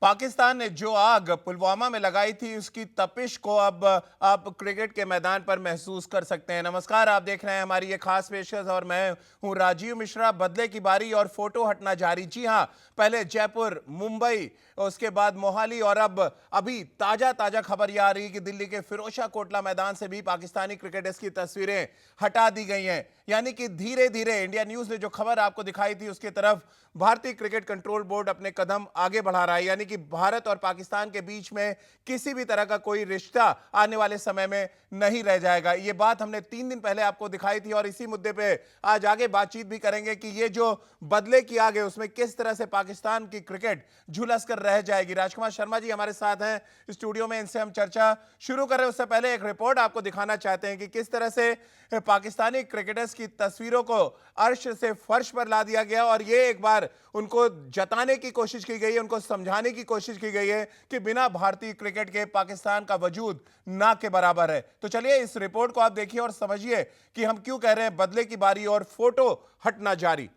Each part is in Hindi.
पाकिस्तान ने जो आग पुलवामा में लगाई थी उसकी तपिश को अब आप क्रिकेट के मैदान पर महसूस कर सकते हैं। नमस्कार, आप देख रहे हैं हमारी ये खास पेशकश और मैं हूं राजीव मिश्रा। बदले की बारी और फोटो हटना जारी। जी हां, पहले जयपुर, मुंबई, उसके बाद मोहाली और अब अभी ताजा खबर यह आ रही है कि दिल्ली के फिरोजशाह कोटला मैदान से भी पाकिस्तानी क्रिकेटर्स की तस्वीरें हटा दी गई हैं। यानी कि धीरे धीरे इंडिया न्यूज ने जो खबर आपको दिखाई थी उसकी तरफ भारतीय क्रिकेट कंट्रोल बोर्ड अपने कदम आगे बढ़ा रहा है। यानी कि भारत और पाकिस्तान के बीच में किसी भी तरह का कोई रिश्ता आने वाले समय में नहीं रह जाएगा। ये बात हमने 3 दिन पहले आपको दिखाई थी और इसी मुद्दे पे आज आगे बातचीत भी करेंगे कि ये जो बदले की आग है उसमें किस तरह से पाकिस्तान की क्रिकेट झुलस कर रह जाएगी। राजकुमार शर्मा जी हमारे साथ हैं स्टूडियो में, इनसे हम चर्चा शुरू करें उससे पहले एक रिपोर्ट आपको दिखाना चाहते हैं कि किस तरह से पाकिस्तानी क्रिकेटर्स की तस्वीरों को अर्श से फर्श पर ला दिया गया और ये एक बार उनको जताने की कोशिश की गई है, उनको समझाने की कोशिश की गई है कि बिना भारतीय क्रिकेट के पाकिस्तान का वजूद ना के बराबर है। तो चलिए इस रिपोर्ट को आप देखिए और समझिए कि हम क्यों कह रहे हैं बदले की बारी और फोटो हटना जारी।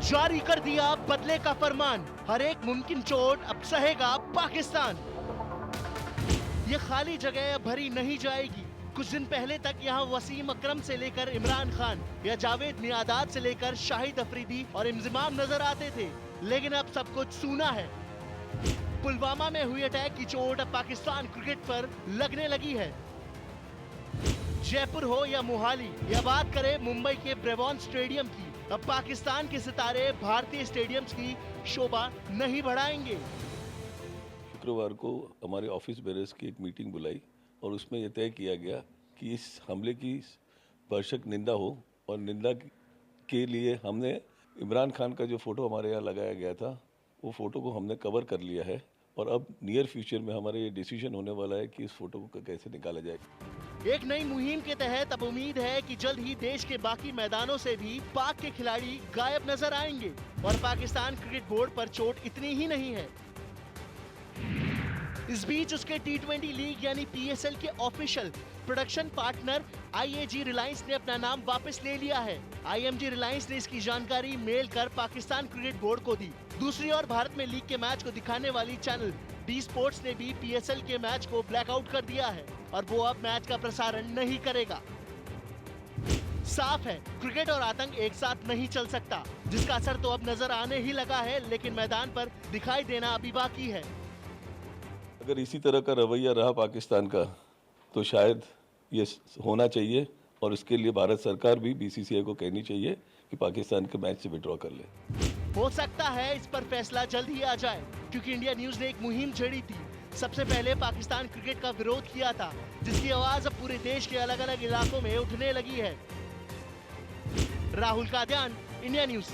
जारी कर दिया बदले का फरमान, हर एक मुमकिन चोट अब सहेगा पाकिस्तान। ये खाली जगह भरी नहीं जाएगी। कुछ दिन पहले तक यहाँ वसीम अकरम से लेकर इमरान खान या जावेद मियादाद से लेकर शाहिद अफरीदी और इंजमाम नजर आते थे, लेकिन अब सब कुछ सूना है। पुलवामा में हुई अटैक की चोट अब पाकिस्तान क्रिकेट पर लगने लगी है। जयपुर हो या मोहाली या बात करें मुंबई के ब्रेवॉन स्टेडियम की, अब पाकिस्तान के सितारे भारतीय स्टेडियम्स की शोभा नहीं बढ़ाएंगे। शुक्रवार को हमारे ऑफिस बेरर्स की एक मीटिंग बुलाई और उसमें यह तय किया गया कि इस हमले की भरसक निंदा हो और निंदा के लिए हमने इमरान खान का जो फोटो हमारे यहाँ लगाया गया था वो फोटो को हमने कवर कर लिया है और अब नियर फ्यूचर में हमारे ये डिसीजन होने वाला है कि इस फोटो को कैसे निकाला जाए। एक नई मुहिम के तहत अब उम्मीद है कि जल्द ही देश के बाकी मैदानों से भी पाक के खिलाड़ी गायब नजर आएंगे और पाकिस्तान क्रिकेट बोर्ड पर चोट इतनी ही नहीं है। इस बीच उसके T20 लीग यानी PSL के official production partner IAG Reliance ने अपना नाम वापस ले लिया है। IMG रिलायंस ने इसकी जानकारी मेल कर पाकिस्तान क्रिकेट बोर्ड को दी। दूसरी ओर भारत में लीग के मैच को दिखाने वाली चैनल D स्पोर्ट्स ने भी PSL के मैच को ब्लैकआउट कर दिया है और वो अब मैच का प्रसारण नहीं करेगा। साफ है, क्रिकेट और आतंक एक साथ नहीं चल सकता, जिसका असर तो अब नजर आने ही लगा है, लेकिन मैदान पर दिखाई देना अभी बाकी है। अगर इसी तरह का रवैया रहा पाकिस्तान का तो शायद ये होना चाहिए और इसके लिए भारत सरकार भी BCCI को कहनी चाहिए कि पाकिस्तान के मैच से विड्रॉ कर ले। हो सकता है इस पर फैसला जल्द ही आ जाए, क्योंकि इंडिया न्यूज ने एक मुहिम छेड़ी थी। सबसे पहले पाकिस्तान क्रिकेट का विरोध किया था, जिसकी आवाज अब पूरे देश के अलग अलग इलाकों में उठने लगी है। Rahul Kadian, India news.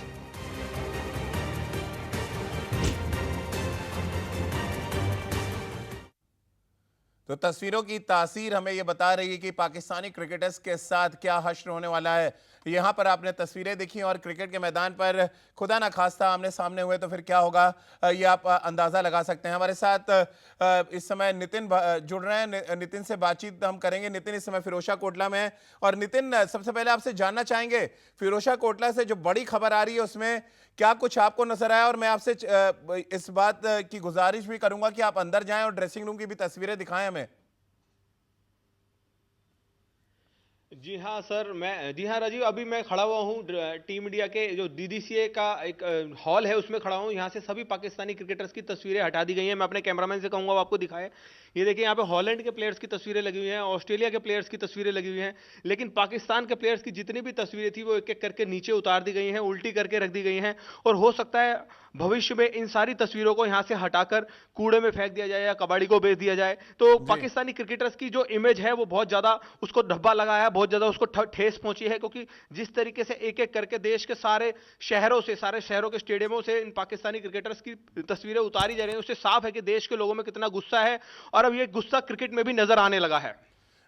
तो तस्वीरों की तासीर हमें यह बता रही है कि पाकिस्तानी क्रिकेटर्स के साथ क्या हश्र होने वाला है। यहाँ पर आपने तस्वीरें देखी और क्रिकेट के मैदान पर खुदा ना खास्ता आमने सामने हुए तो फिर क्या होगा ये आप अंदाज़ा लगा सकते हैं। हमारे साथ इस समय नितिन जुड़ रहे हैं, नितिन से बातचीत हम करेंगे। नितिन इस समय फिरोजशाह कोटला में है और नितिन, सबसे पहले आपसे जानना चाहेंगे फिरोजशाह कोटला से जो बड़ी खबर आ रही है उसमें क्या कुछ आपको नजर आया, और मैं आपसे इस बात की गुजारिश भी करूंगा कि आप अंदर जाएं और ड्रेसिंग रूम की भी तस्वीरें दिखाएं हमें। जी हाँ सर, जी हाँ राजीव, अभी मैं खड़ा हुआ हूँ टीम इंडिया के जो DDCA का एक हॉल है उसमें खड़ा हूँ। यहाँ से सभी पाकिस्तानी क्रिकेटर्स की तस्वीरें हटा दी गई हैं। मैं अपने कैमरामैन से कहूँगा वो आपको दिखाए। ये देखिए, यहाँ पे हॉलैंड के प्लेयर्स की तस्वीरें लगी हुई हैं, ऑस्ट्रेलिया के प्लेयर्स की तस्वीरें लगी हुई हैं, लेकिन पाकिस्तान के प्लेयर्स की जितनी भी तस्वीरें थी वो एक एक करके नीचे उतार दी गई हैं, उल्टी करके रख दी गई हैं। और हो सकता है भविष्य में इन सारी तस्वीरों को यहाँ से हटाकर कूड़े में फेंक दिया जाए या कबाड़ी को बेच दिया जाए। तो पाकिस्तानी क्रिकेटर्स की जो इमेज है वो बहुत ज्यादा उसको धब्बा लगा है, बहुत ज्यादा उसको ठेस पहुंची है, क्योंकि जिस तरीके से एक एक करके देश के सारे शहरों के स्टेडियमों से इन पाकिस्तानी क्रिकेटर्स की तस्वीरें उतारी जा रही हैं, उससे साफ है कि देश के लोगों में कितना गुस्सा है और अब ये गुस्सा क्रिकेट में भी नजर आने लगा है।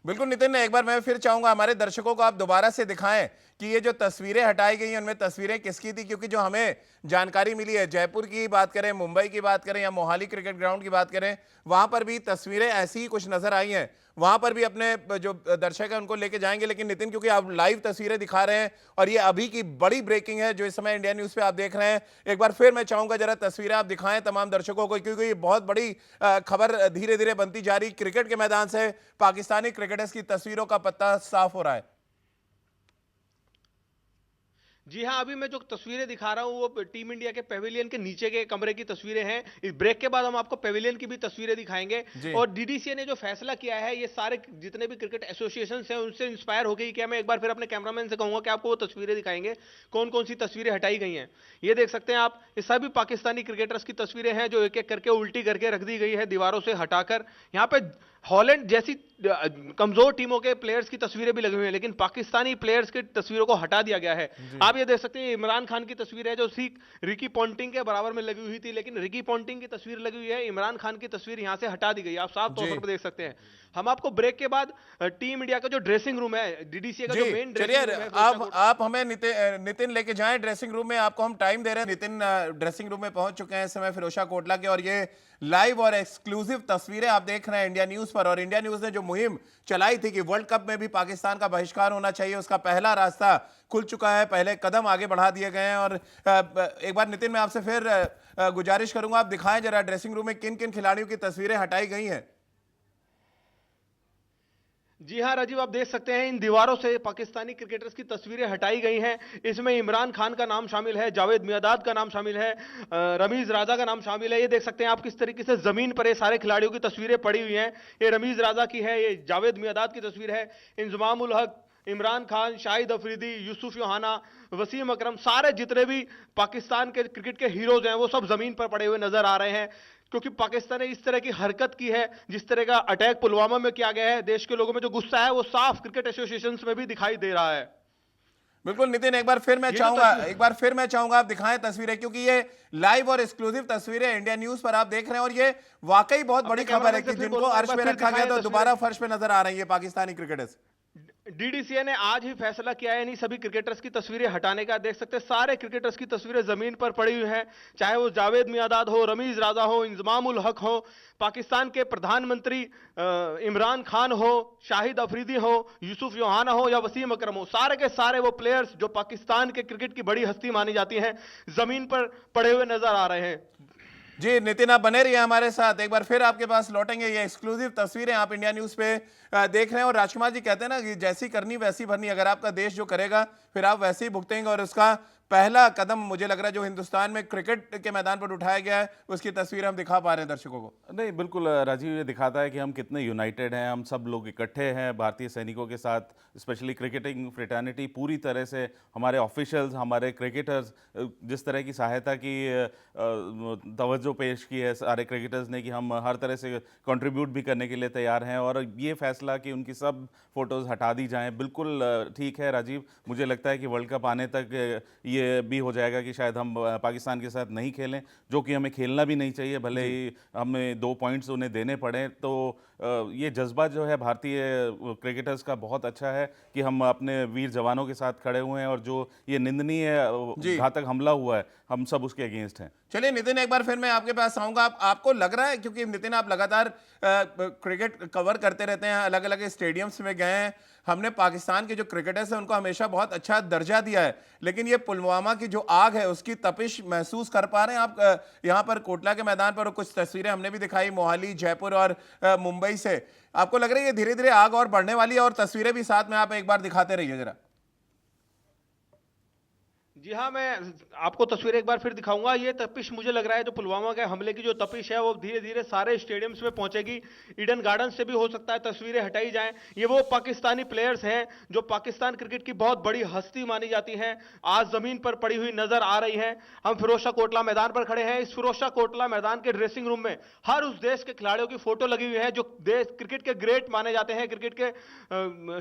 बिल्कुल नितिन, एक बार मैं फिर चाहूंगा हमारे दर्शकों को आप दोबारा से दिखाएं कि ये जो तस्वीरें हटाई गई हैं उनमें तस्वीरें किसकी थी, क्योंकि जो हमें जानकारी मिली है, जयपुर की बात करें, मुंबई की बात करें या मोहाली क्रिकेट ग्राउंड की बात करें, वहां पर भी तस्वीरें ऐसी ही कुछ नजर आई हैं। वहां पर भी अपने जो दर्शक है उनको लेके जाएंगे, लेकिन नितिन क्योंकि आप लाइव तस्वीरें दिखा रहे हैं और ये अभी की बड़ी ब्रेकिंग है जो इस समय इंडिया न्यूज पे आप देख रहे हैं, एक बार फिर मैं चाहूंगा जरा तस्वीरें आप दिखाएं तमाम दर्शकों को, क्योंकि ये बहुत बड़ी खबर धीरे धीरे बनती जा रही। क्रिकेट के मैदान से पाकिस्तानी क्रिकेटर्स की तस्वीरों का पत्ता साफ हो रहा है। जी हाँ, अभी मैं जो तस्वीरें दिखा रहा हूँ वो टीम इंडिया के पेविलियन के नीचे के कमरे की तस्वीरें हैं। इस ब्रेक के बाद हम आपको पेविलियन की भी तस्वीरें दिखाएंगे। और डीडीसीए ने जो फैसला किया है, ये सारे जितने भी क्रिकेट एसोसिएशन हैं उनसे इंस्पायर हो गई। क्या मैं एक बार फिर अपने कैमरामैन से कहूंगा कि आपको वो तस्वीरें दिखाएंगे, कौन कौन सी तस्वीरें हटाई गई हैं। ये देख सकते हैं आप, ये सभी पाकिस्तानी क्रिकेटर्स की तस्वीरें हैं जो एक एक करके उल्टी करके रख दी गई है दीवारों से हटाकर। यहाँ पे हॉलैंड जैसी कमजोर टीमों के प्लेयर्स की तस्वीरें भी लगी हुई हैं, लेकिन पाकिस्तानी प्लेयर्स की तस्वीरों को हटा दिया गया है। आप ये देख सकते हैं, इमरान खान की तस्वीर है जो रिकी पॉन्टिंग के बराबर में लगी हुई थी, लेकिन रिकी पॉन्टिंग की तस्वीर लगी हुई है, इमरान खान की तस्वीर यहां से हटा दी गई। आप साफ तौर पर देख सकते हैं। हम आपको ब्रेक के बाद टीम इंडिया का जो ड्रेसिंग रूम है, डीडीसीए का जो मेन ड्रेसिंग रूम है, आप हमें नितिन लेके जाएं ड्रेसिंग रूम में, आपको हम टाइम दे रहे हैं। नितिन ड्रेसिंग रूम में पहुंच चुके हैं इस समय फिरोजशाह कोटला के, और ये लाइव और एक्सक्लूसिव तस्वीरें आप देख रहे हैं इंडिया न्यूज पर। और इंडिया न्यूज ने जो मुहिम चलाई थी कि वर्ल्ड कप में भी पाकिस्तान का बहिष्कार होना चाहिए, उसका पहला रास्ता खुल चुका है, पहले कदम आगे बढ़ा दिए गए हैं। और एक बार नितिन मैं आपसे फिर गुजारिश करूंगा, आप दिखाएं जरा ड्रेसिंग रूम में किन किन खिलाड़ियों की तस्वीरें हटाई गई हैं। जी हाँ राजीव, आप देख सकते हैं इन दीवारों से पाकिस्तानी क्रिकेटर्स की तस्वीरें हटाई गई हैं। इसमें इमरान खान का नाम शामिल है, जावेद मियांदाद का नाम शामिल है, रमीज राजा का नाम शामिल है। ये देख सकते हैं आप किस तरीके से जमीन पर ये सारे खिलाड़ियों की तस्वीरें पड़ी हुई हैं। ये रमीज राजा की है, ये जावेद मियांदाद की तस्वीर है, इंजमाम उल हक, इमरान खान, शाहिद अफरीदी, यूसुफ योहाना, वसीम अकरम, सारे जितने भी पाकिस्तान के क्रिकेट के हीरोज हैं वो सब जमीन पर पड़े हुए नजर आ रहे हैं, क्योंकि पाकिस्तान ने इस तरह की हरकत की है, जिस तरह का अटैक पुलवामा में किया गया है। देश के लोगों में जो गुस्सा है वो साफ क्रिकेट एसोसिएशन में भी दिखाई दे रहा है। बिल्कुल नितिन, एक बार फिर मैं चाहूंगा आप दिखाएं तस्वीरें, क्योंकि ये लाइव और एक्सक्लूसिव तस्वीरें इंडिया न्यूज पर आप देख रहे हैं, और ये वाकई बहुत बड़ी खबर है कि जिनको अर्श पे रखा गया तो दोबारा फर्श पे नजर आ रही है पाकिस्तानी क्रिकेटर्स। डीडीसीए ने आज ही फैसला किया है इन सभी क्रिकेटर्स की तस्वीरें हटाने का। देख सकते हैं सारे क्रिकेटर्स की तस्वीरें जमीन पर पड़ी हुई हैं, चाहे वो जावेद मियांदाद हो, रमीज राजा हो, इंजमाम उल हक हो, पाकिस्तान के प्रधानमंत्री इमरान खान हो, शाहिद अफरीदी हो, यूसुफ योहाना हो या वसीम अकरम हो, सारे के सारे वो प्लेयर्स जो पाकिस्तान के क्रिकेट की बड़ी हस्ती मानी जाती हैं जमीन पर पड़े हुए नजर आ रहे हैं। जी नितिन, आप बने रहिए हमारे साथ, एक बार फिर आपके पास लौटेंगे। ये एक्सक्लूसिव तस्वीरें आप इंडिया न्यूज पे देख रहे हैं। और राजकुमार जी कहते हैं ना कि जैसी करनी वैसी भरनी, अगर आपका देश जो करेगा फिर आप वैसे ही भुगतेंगे, और उसका पहला कदम मुझे लग रहा है जो हिंदुस्तान में क्रिकेट के मैदान पर उठाया गया है उसकी तस्वीर हम दिखा पा रहे हैं दर्शकों को। नहीं बिल्कुल राजीव, ये दिखाता है कि हम कितने यूनाइटेड हैं, हम सब लोग इकट्ठे हैं भारतीय सैनिकों के साथ। स्पेशली क्रिकेटिंग फ्रेटर्निटी पूरी तरह से, हमारे ऑफिशियल्स, हमारे क्रिकेटर्स, जिस तरह की सहायता की तवज्जो पेश की है सारे क्रिकेटर्स ने कि हम हर तरह से कंट्रीब्यूट भी करने के लिए तैयार हैं। और ये फैसला कि उनकी सब फोटोज़ हटा दी जाएं बिल्कुल ठीक है राजीव। मुझे लगता है कि वर्ल्ड कप आने तक ये भी हो जाएगा कि शायद हम पाकिस्तान के साथ नहीं खेलें, जो कि हमें खेलना भी नहीं चाहिए, भले ही हमें 2 पॉइंट्स उन्हें देने पड़े। तो ये जज्बा जो है भारतीय क्रिकेटर्स का बहुत अच्छा है कि हम अपने वीर जवानों के साथ खड़े हुए हैं, और जो ये निंदनीय घातक हमला हुआ है हम सब उसके अगेंस्ट हैं। चलिए नितिन, एक बार फिर मैं आपके पास आऊंगा। आपको लग रहा है, क्योंकि नितिन आप लगातार क्रिकेट कवर करते रहते हैं, अलग अलग स्टेडियम्स में गए हैं, हमने पाकिस्तान के जो क्रिकेटर्स हैं उनको हमेशा बहुत अच्छा दर्जा दिया है, लेकिन ये पुलवामा की जो आग है उसकी तपिश महसूस कर पा रहे हैं आप यहाँ पर कोटला के मैदान पर? कुछ तस्वीरें हमने भी दिखाई मोहाली, जयपुर और मुंबई से। आपको लग रहा है ये धीरे धीरे आग और बढ़ने वाली है? और तस्वीरें भी साथ में आप एक बार दिखाते रहिए जरा। जी हाँ, मैं आपको तस्वीर एक बार फिर दिखाऊंगा। ये तपिश मुझे लग रहा है जो पुलवामा के हमले की जो तपिश है वो धीरे धीरे सारे स्टेडियम्स में पहुंचेगी। ईडन गार्डन से भी हो सकता है तस्वीरें हटाई जाएं। ये वो पाकिस्तानी प्लेयर्स हैं जो पाकिस्तान क्रिकेट की बहुत बड़ी हस्ती मानी जाती हैं, आज जमीन पर पड़ी हुई नजर आ रही हैं। हम फिरोजशाह कोटला मैदान पर खड़े हैं। इस फिरोजशाह कोटला मैदान के ड्रेसिंग रूम में हर उस देश के खिलाड़ियों की फोटो लगी हुई है जो देश क्रिकेट के ग्रेट माने जाते हैं, क्रिकेट के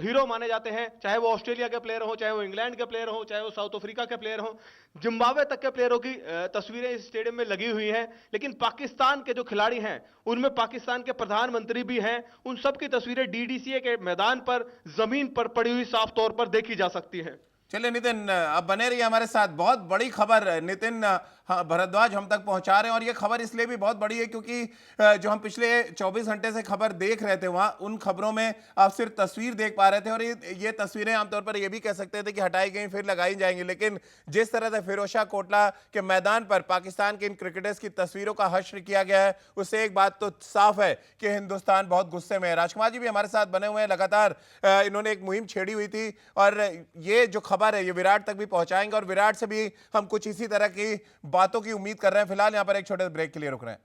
हीरो माने जाते हैं, चाहे वो ऑस्ट्रेलिया के प्लेयर हो, चाहे वो इंग्लैंड के प्लेयर हो, चाहे वो साउथ अफ्रीका के प्लेयर हो, जिम्बाब्वे तक के प्लेयरों की तस्वीरें इस स्टेडियम में लगी हुई हैं। लेकिन पाकिस्तान के जो खिलाड़ी हैं उनमें पाकिस्तान के प्रधानमंत्री भी हैं। उन सब की तस्वीरें डीडीसीए के मैदान पर जमीन पर पड़ी हुई साफ तौर पर देखी जा सकती हैं। चलिए नितिन, अब बने रहिए हमारे साथ। बहुत बड़ी खबर नितिन भरद्वाज हम तक पहुंचा रहे हैं, और ये खबर इसलिए भी बहुत बड़ी है क्योंकि जो हम पिछले 24 घंटे से खबर देख रहे थे वहां, उन खबरों में आप सिर्फ तस्वीर देख पा रहे थे, और ये तस्वीरें आमतौर पर ये भी कह सकते थे कि हटाई गई फिर लगाई जाएंगी, लेकिन जिस तरह से फिरोजशाह कोटला के मैदान पर पाकिस्तान के इन क्रिकेटर्स की तस्वीरों का हश्र किया गया है, उससे एक बात तो साफ है कि हिंदुस्तान बहुत गुस्से में है। राजकुमार जी भी हमारे साथ बने हुए हैं, लगातार इन्होंने एक मुहिम छेड़ी हुई थी, और ये जो खबर है ये विराट तक भी पहुंचाएंगे, और विराट से भी हम कुछ इसी तरह की बातों की उम्मीद कर रहे हैं। फिलहाल यहां पर एक छोटे ब्रेक के लिए रुक रहे हैं।